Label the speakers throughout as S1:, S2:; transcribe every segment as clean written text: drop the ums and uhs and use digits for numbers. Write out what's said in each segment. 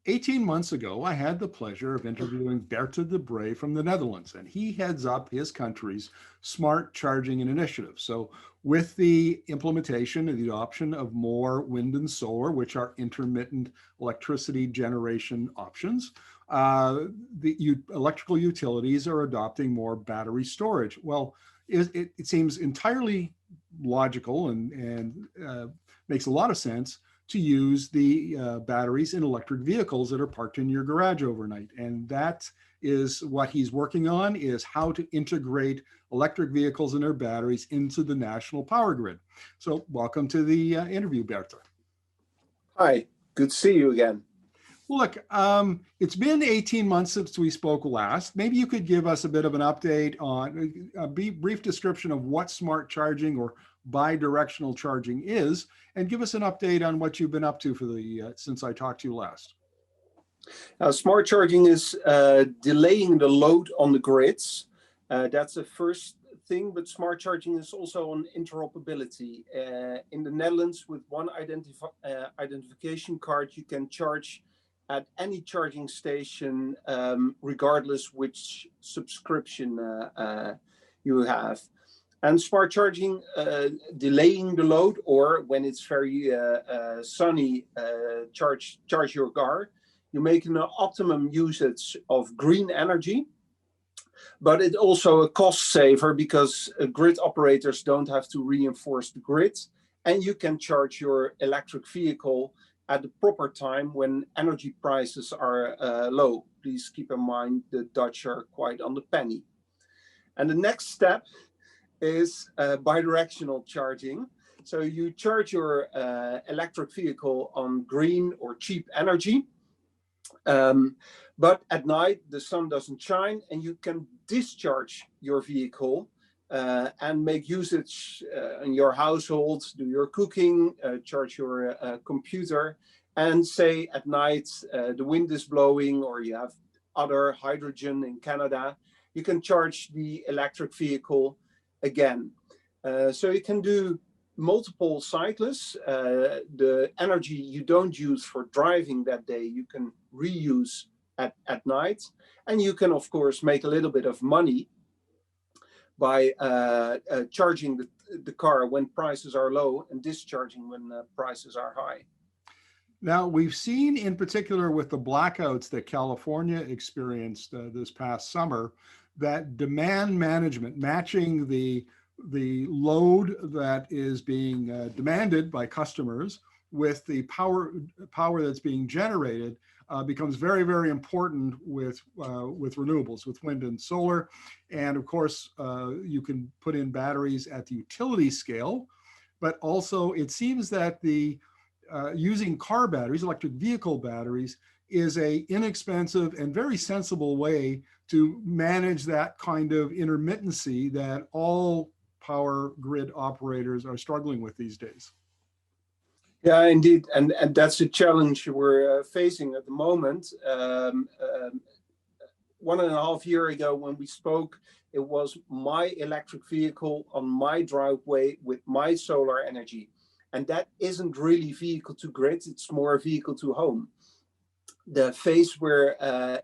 S1: 18 months ago, I had the pleasure of interviewing Baerte de Bray from the Netherlands, and he heads up his country's smart charging initiative. So with the implementation and the adoption of more wind and solar, which are intermittent electricity generation options, the electrical utilities are adopting more battery storage. Well, it seems entirely logical and makes a lot of sense to use the batteries in electric vehicles that are parked in your garage overnight. And that is what he's working on, is how to integrate electric vehicles and their batteries into the national power grid. So welcome to the interview, Baerte.
S2: Hi, good to see you again.
S1: Look, it's been 18 months since we spoke last. Maybe you could give us a bit of an update on a brief description of what smart charging or bi-directional charging is, and give us an update on what you've been up to for the since I talked to you last.
S2: Smart charging is delaying the load on the grids. That's the first thing, but smart charging is also on interoperability. In the Netherlands, with one identification card, you can charge at any charging station, regardless which subscription you have. And smart charging, delaying the load, or when it's very sunny, charge your car. You make an optimum usage of green energy, but it's also a cost saver because grid operators don't have to reinforce the grid, and you can charge your electric vehicle at the proper time when energy prices are low. Please keep in mind the Dutch are quite on the penny. And the next step is bidirectional charging. So you charge your electric vehicle on green or cheap energy, but at night the sun doesn't shine, and you can discharge your vehicle and make usage in your household, do your cooking, charge your computer, and say at night the wind is blowing or you have other hydrogen in Canada, you can charge the electric vehicle again. So you can do multiple cycles. The energy you don't use for driving that day, you can reuse at night. And you can, of course, make a little bit of money by charging the car when prices are low and discharging when prices are high.
S1: Now, we've seen in particular with the blackouts that California experienced this past summer, that demand management, matching the load that is being demanded by customers with the power that's being generated, becomes very, very important with renewables, with wind and solar. And of course, you can put in batteries at the utility scale, but also it seems that the using car batteries, electric vehicle batteries, is a inexpensive and very sensible way to manage that kind of intermittency that all power grid operators are struggling with these days.
S2: Yeah, indeed, and that's a challenge we're facing at the moment. 1.5 years ago when we spoke, it was my electric vehicle on my driveway with my solar energy. And that isn't really vehicle to grid, it's more vehicle to home. The phase we're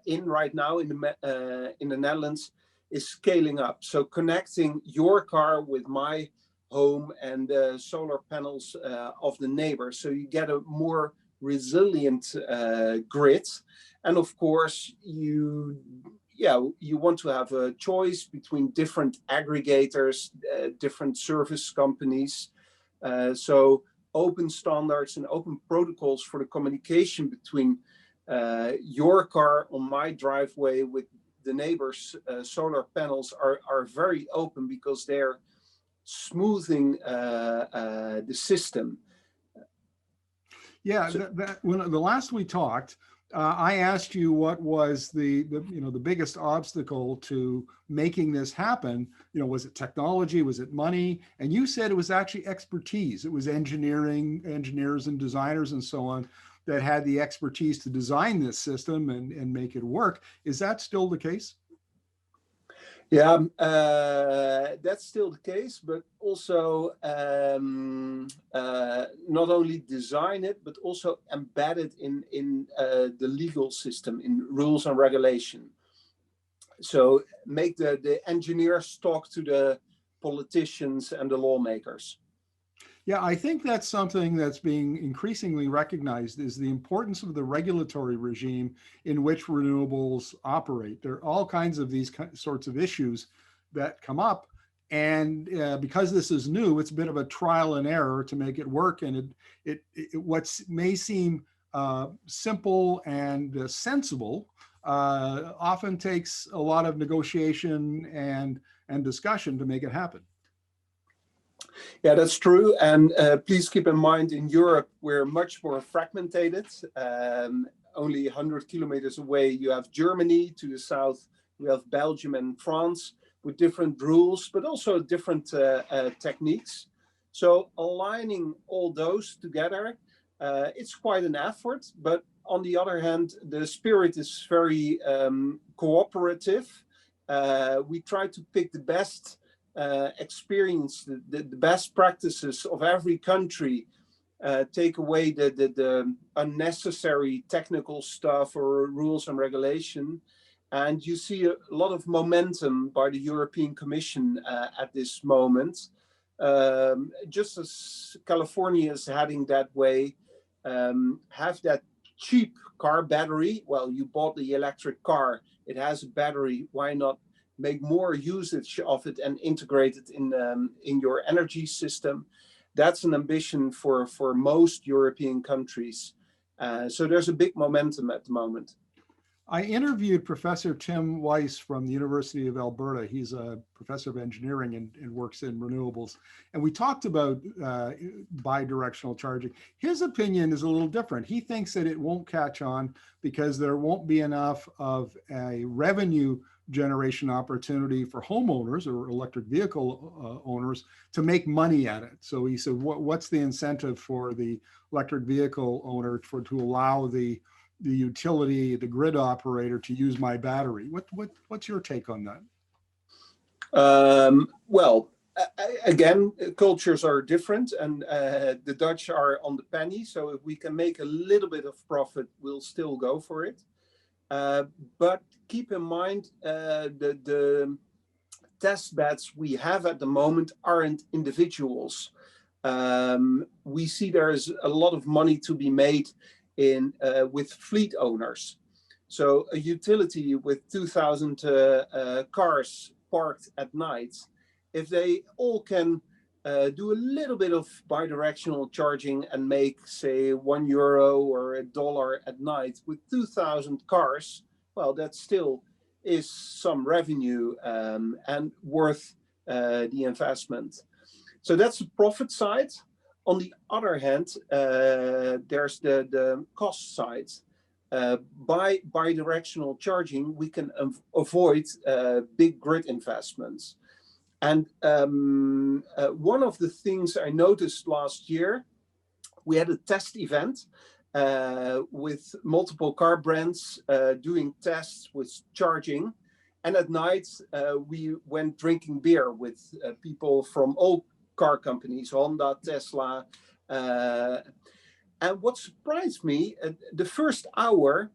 S2: in right now in the Netherlands is scaling up. So connecting your car with my home and solar panels of the neighbor, so you get a more resilient grid. And of course, you want to have a choice between different aggregators, different service companies. So open standards and open protocols for the communication between your car on my driveway with the neighbor's solar panels are very open, because they're smoothing the system.
S1: Yeah, so, when the last we talked, I asked you what was the biggest obstacle to making this happen. Was it technology? Was it money? And you said it was actually expertise. It was engineers and designers and so on that had the expertise to design this system and make it work. Is that still the case?
S2: Yeah, that's still the case, but also not only design it, but also embed it in the legal system, in rules and regulation. So make the engineers talk to the politicians and the lawmakers.
S1: Yeah, I think that's something that's being increasingly recognized is the importance of the regulatory regime in which renewables operate. There are all kinds of these sorts of issues that come up. And because this is new, it's a bit of a trial and error to make it work. And what may seem simple and sensible often takes a lot of negotiation and discussion to make it happen.
S2: Yeah, that's true. And please keep in mind, in Europe, we're much more fragmented. Only 100 kilometers away, you have Germany. To the south, you have Belgium and France with different rules, but also different techniques. So aligning all those together, it's quite an effort. But on the other hand, the spirit is very cooperative. We try to pick the best experience, the best practices of every country, take away the unnecessary technical stuff or rules and regulation. And you see a lot of momentum by the European Commission at this moment. Just as California is heading that way, have that cheap car battery. Well, you bought the electric car, it has a battery, why not make more usage of it and integrate it in your energy system? That's an ambition for most European countries. So there's a big momentum at the moment.
S1: I interviewed Professor Tim Weiss from the University of Alberta. He's a professor of engineering and works in renewables. And we talked about bidirectional charging. His opinion is a little different. He thinks that it won't catch on because there won't be enough of a revenue generation opportunity for homeowners or electric vehicle owners to make money at it. So he said, what's the incentive for the electric vehicle owner to allow the utility, the grid operator to use my battery? What's your take on that?
S2: Well, again, cultures are different, and the Dutch are on the penny. So if we can make a little bit of profit, we'll still go for it. But keep in mind, the test beds we have at the moment aren't individuals. We see there is a lot of money to be made in with fleet owners. So a utility with 2,000 cars parked at night, if they all can do a little bit of bidirectional charging and make, say, €1 or $1 at night with 2,000 cars, well, that still is some revenue and worth the investment. So that's the profit side. On the other hand, there's the cost side. By bidirectional charging, we can avoid big grid investments. And one of the things I noticed last year, we had a test event with multiple car brands doing tests with charging. And at night, we went drinking beer with people from all car companies, Honda, Tesla. And what surprised me, the first hour,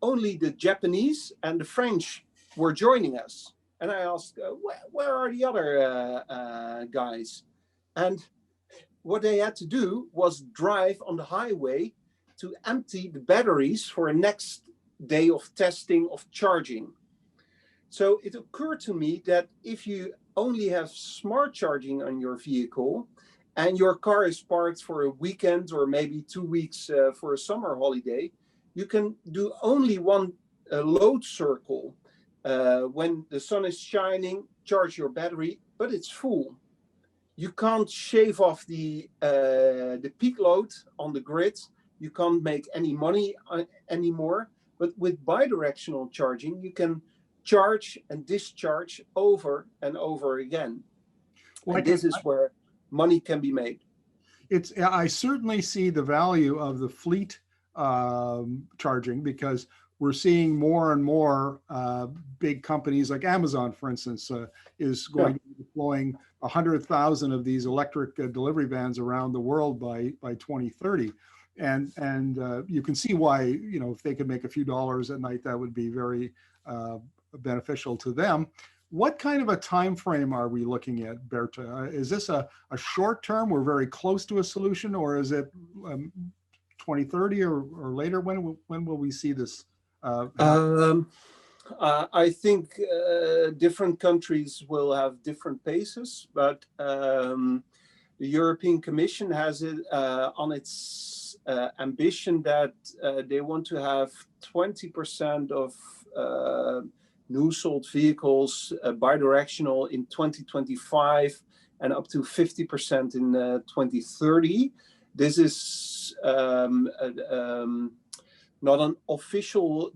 S2: only the Japanese and the French were joining us. And I asked, where are the other guys? And what they had to do was drive on the highway to empty the batteries for a next day of testing of charging. So it occurred to me that if you only have smart charging on your vehicle and your car is parked for a weekend or maybe 2 weeks for a summer holiday, you can do only one load circle. When the sun is shining, charge your battery, but it's full. You can't shave off the peak load on the grid. You can't make any money anymore. But with bidirectional charging, you can charge and discharge over and over again. Well, and this is where money can be made.
S1: I certainly see the value of the fleet charging, because we're seeing more and more big companies like Amazon, for instance, is going to be deploying 100,000 of these electric delivery vans around the world by 2030. And you can see why, if they could make a few dollars at night, that would be very beneficial to them. What kind of a time frame are we looking at, Baerte? Is this a short term, we're very close to a solution, or is it 2030 or later? When will we see this?
S2: I think different countries will have different paces, but the European Commission has it on its ambition that they want to have 20% of new sold vehicles bidirectional in 2025 and up to 50% in 2030. This is not an official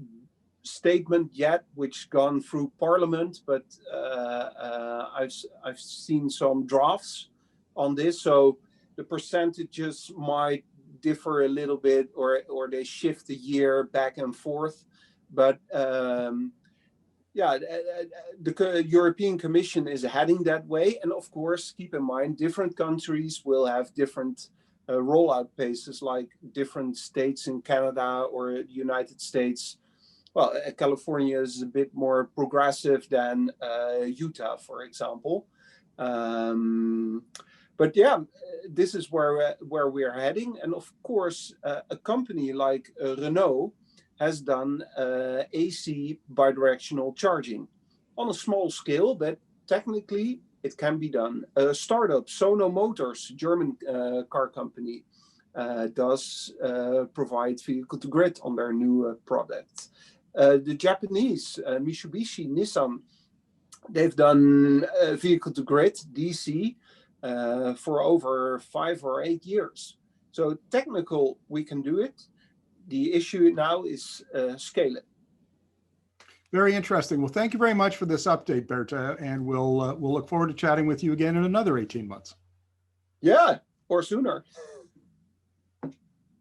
S2: statement yet, which gone through Parliament, but I've seen some drafts on this, so the percentages might differ a little bit, or they shift a year back and forth. But yeah, the European Commission is heading that way, and of course, keep in mind, different countries will have different rollout paces, like different states in Canada or the United States. Well, California is a bit more progressive than Utah, for example. But yeah, this is where we are heading. And of course, a company like Renault has done AC bidirectional charging on a small scale, but technically it can be done. A startup, Sono Motors, German car company, does provide vehicle to grid on their new product. The Japanese, Mitsubishi, Nissan, they've done vehicle to grid, DC, for over 5 or 8 years. So technical, we can do it. The issue now is scale it.
S1: Very interesting. Well, thank you very much for this update, Baerte, and we'll look forward to chatting with you again in another 18 months.
S2: Yeah, or sooner.